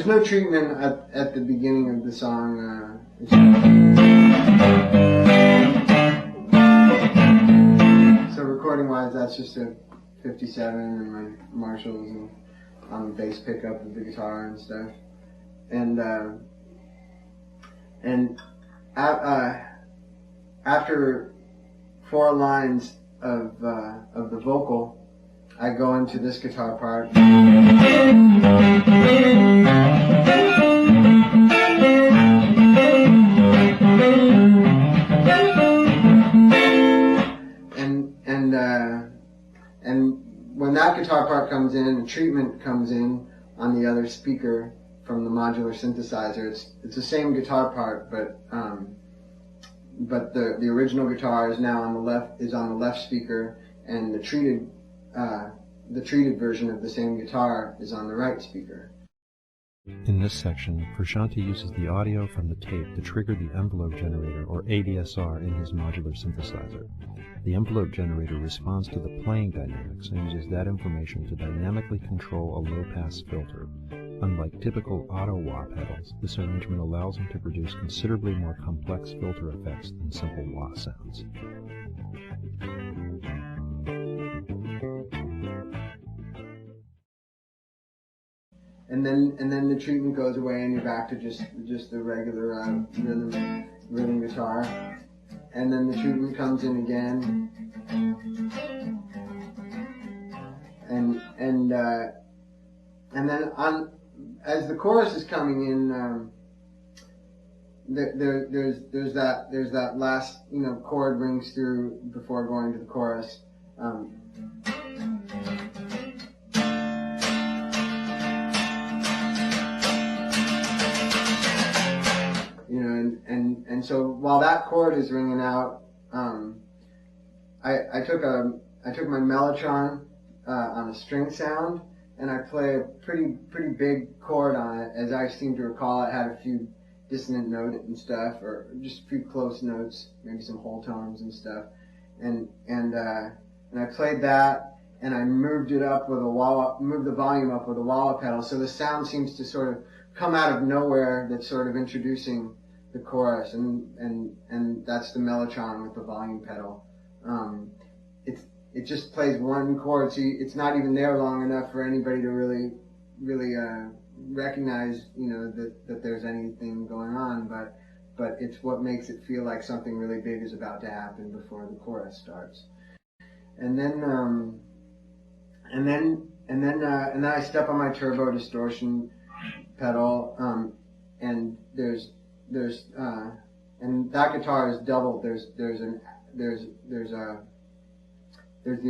there's no treatment at the beginning of the song. So recording-wise, that's just a 57 and my Marshalls and on the bass pickup of the guitar and stuff. And after 4 lines of the vocal, I go into this guitar part. And when that guitar part comes in, the treatment comes in on the other speaker from the modular synthesizer. It's the same guitar part, but the original guitar is now on the left speaker, and the treated version of the same guitar is on the right speaker. In this section, Frusciante uses the audio from the tape to trigger the envelope generator, or ADSR, in his modular synthesizer. The envelope generator responds to the playing dynamics and uses that information to dynamically control a low-pass filter. Unlike typical auto-wah pedals, this arrangement allows him to produce considerably more complex filter effects than simple wah sounds. And then the treatment goes away, and you're back to just the regular rhythm guitar. And then the treatment comes in again, and then as the chorus is coming in, there's that last chord rings through before going to the chorus. And so while that chord is ringing out, I took my mellotron on a string sound, and I play a pretty big chord on it. As I seem to recall, it had a few dissonant notes and stuff, or just a few close notes, maybe some whole tones and stuff. And I played that, and I moved it up with moved the volume up with a wah pedal. So the sound seems to sort of come out of nowhere. That's sort of introducing the chorus, and that's the mellotron with the volume pedal. It just plays one chord, so it's not even there long enough for anybody to really recognize, that there's anything going on. But it's what makes it feel like something really big is about to happen before the chorus starts. And then I step on my turbo distortion pedal, and and that guitar is doubled. There's the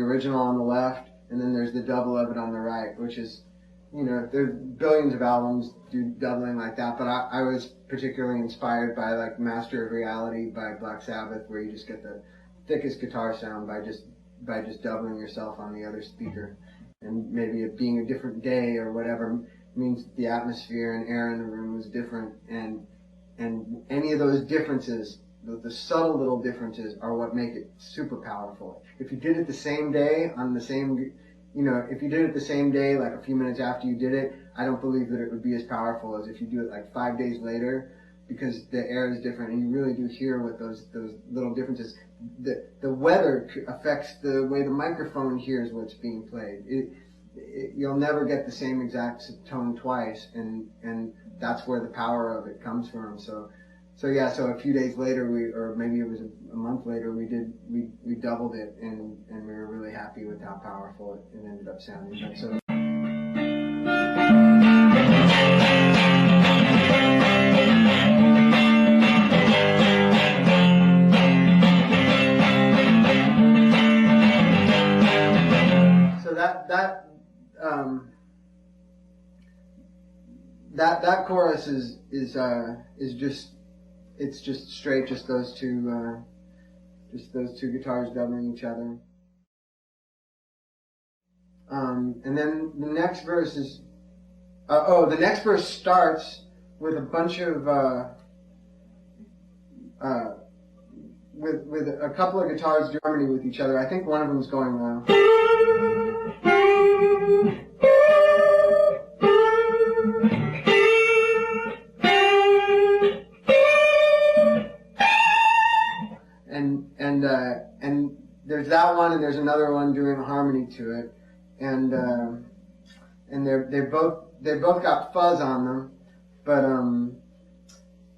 original on the left, and then there's the double of it on the right, which is, there's billions of albums do doubling like that, but I was particularly inspired by like Master of Reality by Black Sabbath, where you just get the thickest guitar sound by just doubling yourself on the other speaker. And maybe it being a different day or whatever means the atmosphere and air in the room was different, and any of those differences, the subtle little differences, are what make it super powerful. If you did it the same day if you did it the same day, like a few minutes after you did it, I don't believe that it would be as powerful as if you do it like 5 days later, because the air is different, and you really do hear what those little differences. The weather affects the way the microphone hears what's being played. You'll never get the same exact tone twice, and that's where the power of it comes from. So a few days later, or maybe it was a month later, we doubled it, and we were really happy with how powerful it ended up sounding. That chorus is just, it's just straight, just those two guitars doubling each other. And then the next verse is, the next verse starts with a bunch of, with a couple of guitars doing harmony with each other. I think one of them is going low. and there's that one, and there's another one doing a harmony to it, and they both got fuzz on them,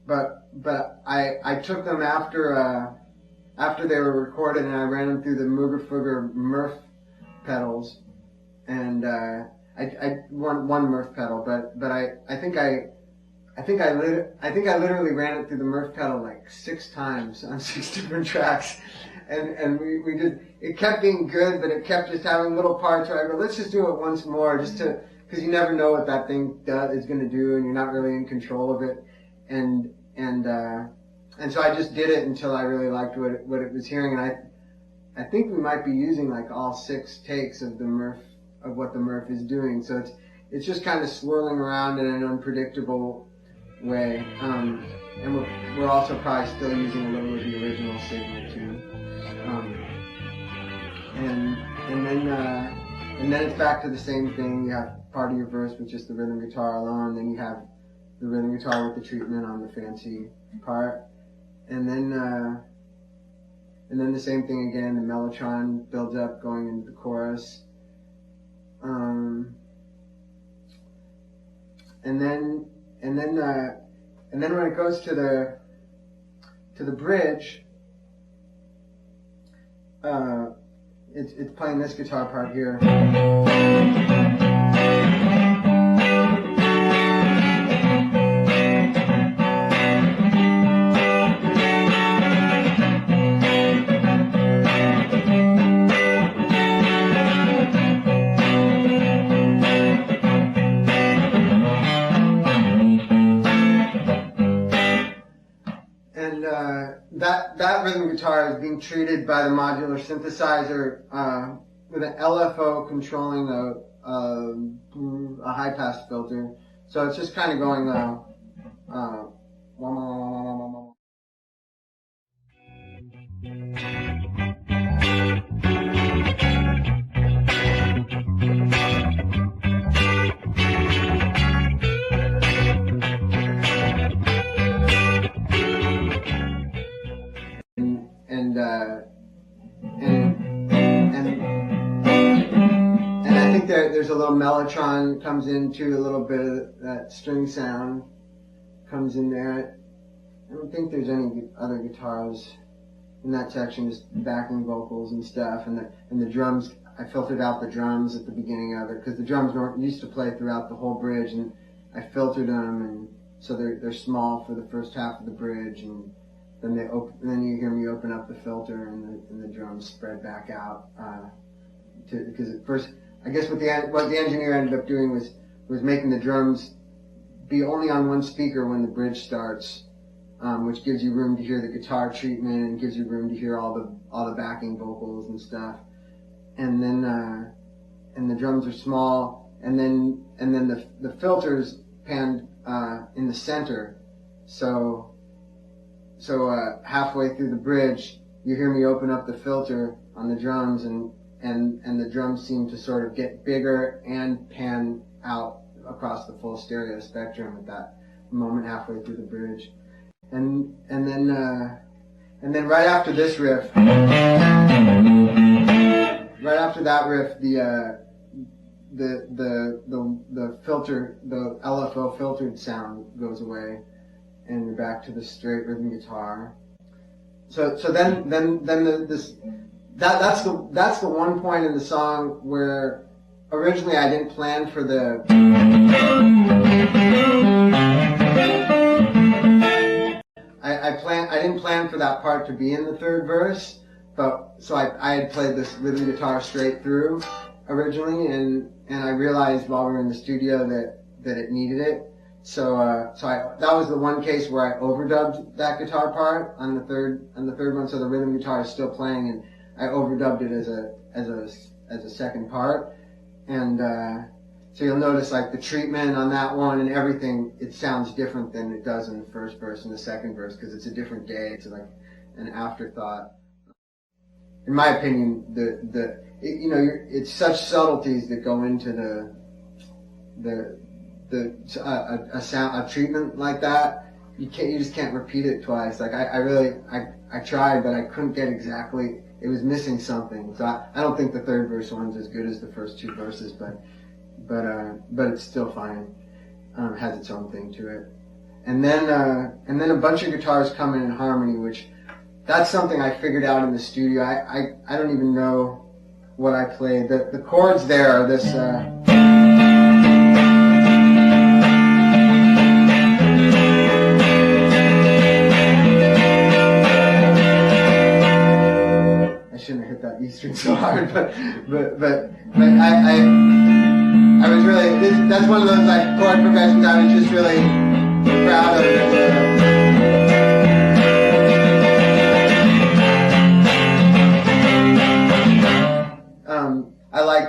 but I took them after they were recorded, and I ran them through the Mooger Fooger Murph pedals, and I one Murph pedal, but I think I literally ran it through the Murph pedal like 6 times on 6 different tracks, and we just, it kept being good, but it kept just having little parts where I go, let's just do it once more, just to, because you never know what that thing is going to do, and you're not really in control of it, and so I just did it until I really liked what it was hearing, and I think we might be using like all 6 takes of the Murph, of what the Murph is doing, so it's just kind of swirling around in an unpredictable way, and we're also probably still using a little of the original signal too, and then it's back to the same thing. You have part of your verse with just the rhythm guitar alone, then you have the rhythm guitar with the treatment on the fancy part, and then the same thing again. The mellotron builds up going into the chorus, and then when it goes to the bridge, it's playing this guitar part here. That rhythm guitar is being treated by the modular synthesizer with an LFO controlling a high pass filter. So it's just kind of going and I think there's a little mellotron comes into a little bit of that string sound comes in there. I don't think there's any other guitars in that section, just backing vocals and stuff, and the drums. I filtered out the drums at the beginning of it because the drums used to play throughout the whole bridge, and I filtered them, and so they're small for the first half of the bridge, and then you hear me open up the filter, and the drums spread back out. Because at first, I guess what the engineer ended up doing was making the drums be only on one speaker when the bridge starts, which gives you room to hear the guitar treatment and gives you room to hear all the backing vocals and stuff. And then the drums are small, and then the filters panned in the center. So halfway through the bridge, you hear me open up the filter on the drums, and the drums seem to sort of get bigger and pan out across the full stereo spectrum at that moment halfway through the bridge, and then right after this riff, right after that riff, the filter, the LFO filtered sound goes away, and you're back to the straight rhythm guitar. So then that's the one point in the song where originally I didn't plan for the I didn't plan for that part to be in the third verse, but so I had played this rhythm guitar straight through originally, and I realized while we were in the studio that it needed it. So that was the one case where I overdubbed that guitar part on the third one. So the rhythm guitar is still playing, and I overdubbed it as a second part. And so you'll notice like the treatment on that one and everything, it sounds different than it does in the first verse and the second verse because it's a different day. It's like an afterthought. In my opinion, it's such subtleties that go into a treatment like that, you just can't repeat it twice. Like I tried, but I couldn't get exactly. It was missing something. So I don't think the third verse one's as good as the first two verses, but it's still fine. Has its own thing to it. And then a bunch of guitars come in harmony, which that's something I figured out in the studio. I don't even know what I played. The chords there are this. I shouldn't have hit that E string so hard, but I was really, that's one of those like chord progressions I was just really proud of.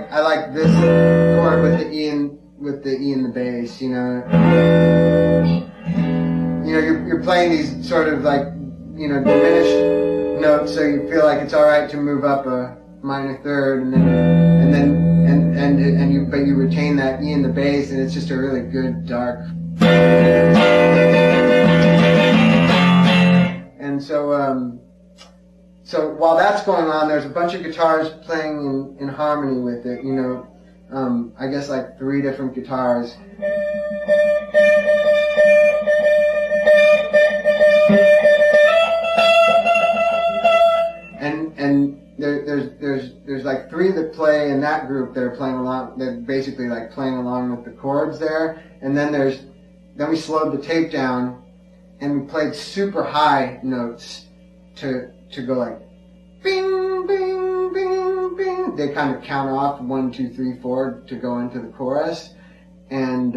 I like this chord with the E in the bass. You know, you're playing these sort of like diminished notes, so you feel like it's all right to move up a minor third, but you retain that E in the bass, and it's just a really good dark. And so while that's going on, there's a bunch of guitars playing in harmony with it. I guess like 3 different guitars. And there's like 3 that play in that group that are playing along. They're basically like playing along with the chords there. And then we slowed the tape down, and we played super high notes to go like bing bing bing bing. They kind of count off 1, 2, 3, 4 to go into the chorus, and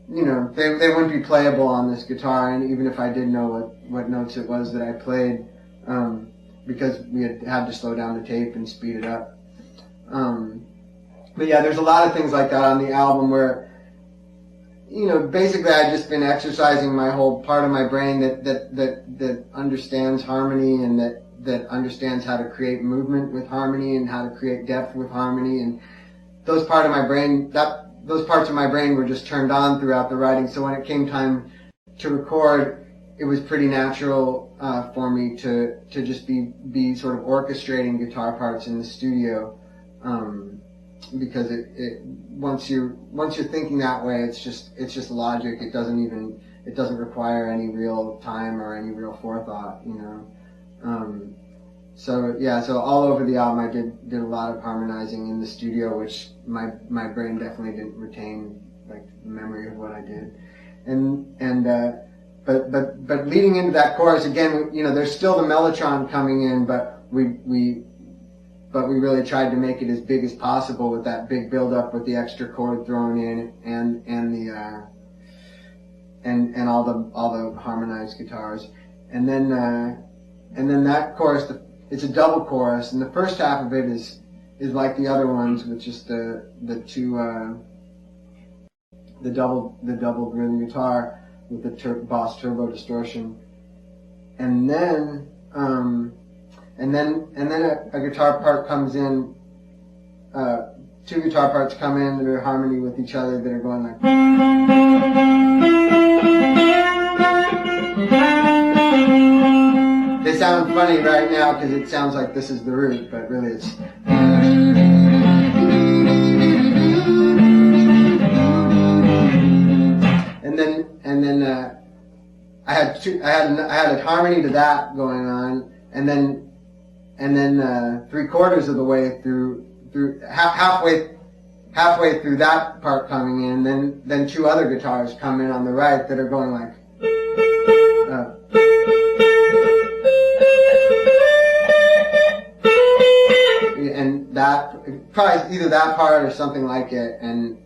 they wouldn't be playable on this guitar. And even if I did know what notes it was that I played. Because we had to slow down the tape and speed it up. But yeah, there's a lot of things like that on the album where, basically I've just been exercising my whole part of my brain that understands harmony, and that understands how to create movement with harmony and how to create depth with harmony. And those parts of my brain were just turned on throughout the writing. So when it came time to record, it was pretty natural for me to just be sort of orchestrating guitar parts in the studio, because once you're thinking that way, it's just logic. It doesn't require any real time or any real forethought, So all over the album, I did a lot of harmonizing in the studio, which my brain definitely didn't retain like the memory of what I did, But leading into that chorus again, there's still the mellotron coming in, but we really tried to make it as big as possible with that big build up with the extra chord thrown in and all the harmonized guitars, and then that chorus, it's a double chorus, and the first half of it is like the other ones with just the double rhythm guitar with the Boss Turbo distortion, and then a guitar part comes in. 2 guitar parts come in that are in harmony with each other, that are going like. They sound funny right now because it sounds like this is the root, but really it's. And then I had a harmony to that going on, and then 3/4 of the way through halfway through that part coming in, then 2 other guitars come in on the right that are going like. And that probably either that part or something like it, and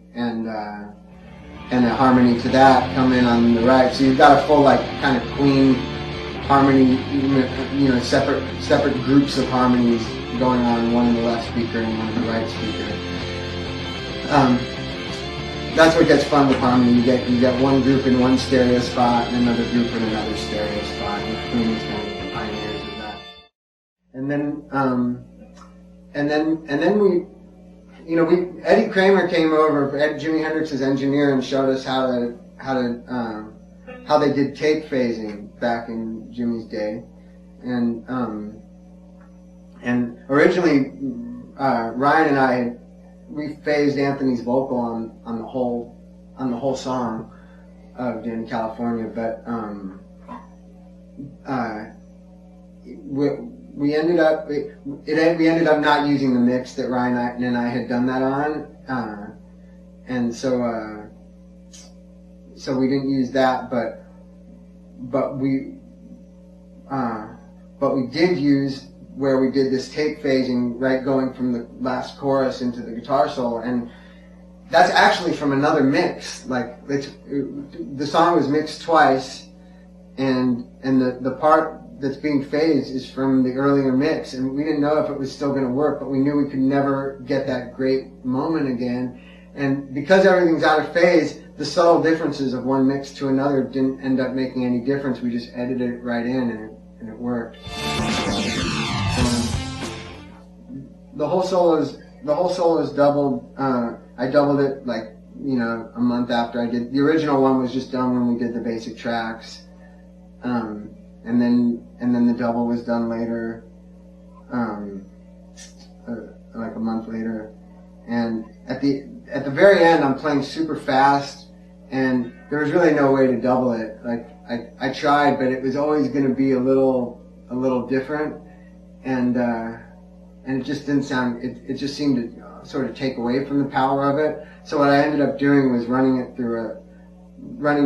a harmony to that come in on the right. So you've got a full like kind of clean harmony, separate groups of harmonies going on, one in the left speaker and one in the right speaker. That's what gets fun with harmony. You get one group in one stereo spot and another group in another stereo spot. And Queen is kind of the pioneers of that. And then we. Eddie Kramer came over, Jimi Hendrix's engineer, and showed us how to how they did tape phasing back in Jimmy's day, and originally Ryan and I we phased Anthony's vocal on the whole song of Dani California, but we ended up not using the mix that Ryan and I had done that on, and so we didn't use that, but we did use where we did this tape phasing, right, going from the last chorus into the guitar solo, and that's actually from another mix. Like the song was mixed twice, and the part that's being phased is from the earlier mix, and we didn't know if it was still going to work, but we knew we could never get that great moment again. And because everything's out of phase, the subtle differences of one mix to another didn't end up making any difference. We just edited it right in, and it worked. The whole solo is doubled. I doubled it like, a month after I did. The original one was just done when we did the basic tracks. And then the double was done later, like a month later. And at the very end, I'm playing super fast, and there was really no way to double it. Like I tried, but it was always going to be a little different, and it just didn't sound. It just seemed to sort of take away from the power of it. So what I ended up doing was running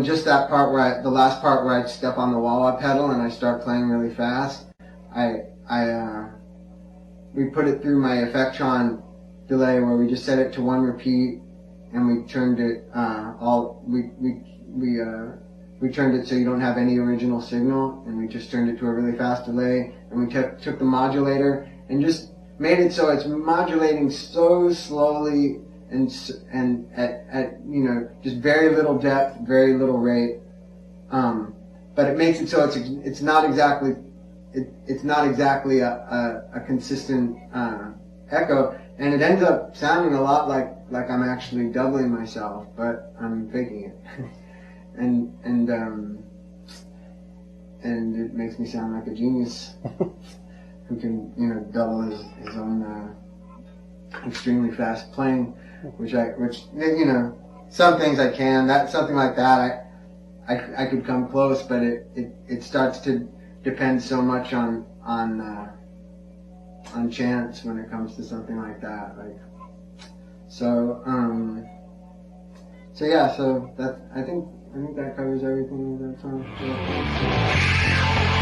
just that part the last part where I step on the wah-wah pedal and I start playing really fast. We put it through my Effectron delay where we just set it to 1 repeat, and we turned it we turned it so you don't have any original signal, and we just turned it to a really fast delay, and we took the modulator and just made it so it's modulating so slowly and at just very little depth, very little rate, but it makes it so it's not exactly a consistent echo, and it ends up sounding a lot like I'm actually doubling myself, but I'm faking it, and it makes me sound like a genius who can double his own extremely fast playing. Which some things I can. Something like that I could come close, but it starts to depend so much on chance when it comes to something like that. So that I think that covers everything in that song. Yeah.